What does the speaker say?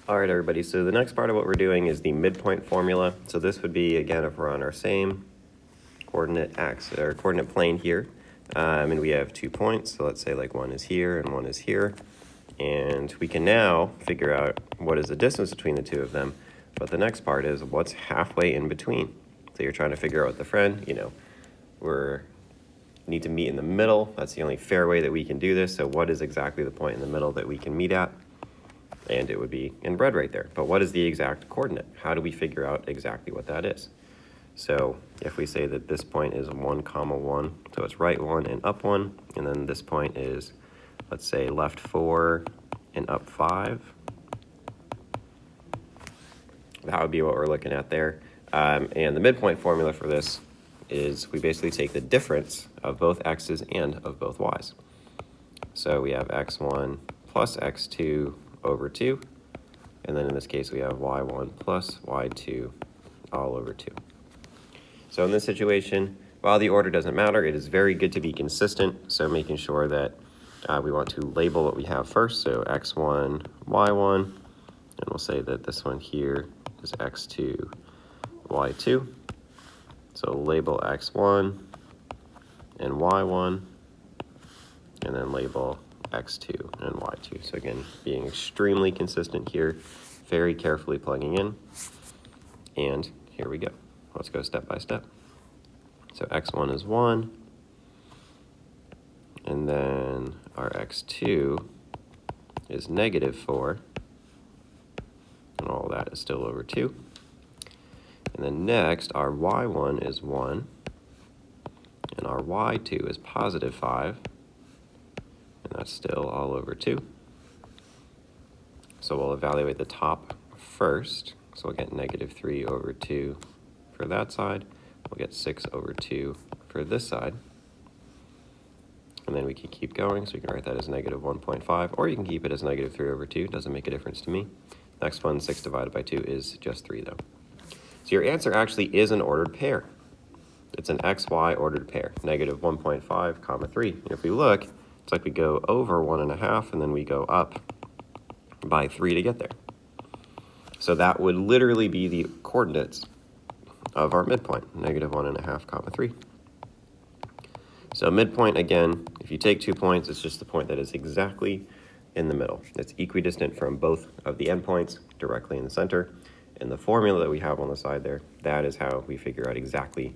All right, everybody, so the next part of what we're doing is the midpoint formula. So this would be, again, if we're on our same coordinate axis or coordinate plane here, and we have 2 points. So let's say like one is here and one is here. And we can now figure out what is the distance between the two of them. But the next part is what's halfway in between. So you're trying to figure out with the friend, we're need to meet in the middle. That's the only fair way that we can do this. So what is exactly the point in the middle that we can meet at? And it would be in red right there. But what is the exact coordinate? How do we figure out exactly what that is? So if we say that this point is 1, 1, so it's right 1 and up 1, and then this point is, let's say, left 4 and up 5. That would be what we're looking at there. And the midpoint formula for this is we basically take the difference of both x's and of both y's. So we have x1 plus x2 over 2, and then in this case we have y1 plus y2 all over 2. So in this situation, while the order doesn't matter, it is very good to be consistent, so making sure that we want to label what we have first, so x1, y1, and we'll say that this one here is x2, y2. So label x1 and y1, and then label x2 and y2. So again, being extremely consistent here, very carefully plugging in. And here we go. Let's go step by step. So x1 is 1, and then our x2 is -4, and all that is still over 2. And then next, our y1 is 1, and our y2 is +5, and that's still all over 2. So we'll evaluate the top first. So we'll get -3 over 2 for that side. We'll get 6 over 2 for this side. And then we can keep going, so we can write that as -1.5, or you can keep it as -3 over 2. Doesn't make a difference to me. Next one, 6 divided by 2 is just 3, though. So your answer actually is an ordered pair. It's an XY ordered pair, -1.5, 3. And if we look, it's like we go over 1.5, and then we go up by 3 to get there. So that would literally be the coordinates of our midpoint, -1.5, 3. So midpoint, again, if you take 2 points, it's just the point that is exactly in the middle. It's equidistant from both of the endpoints, directly in the center. And the formula that we have on the side there, that is how we figure out exactly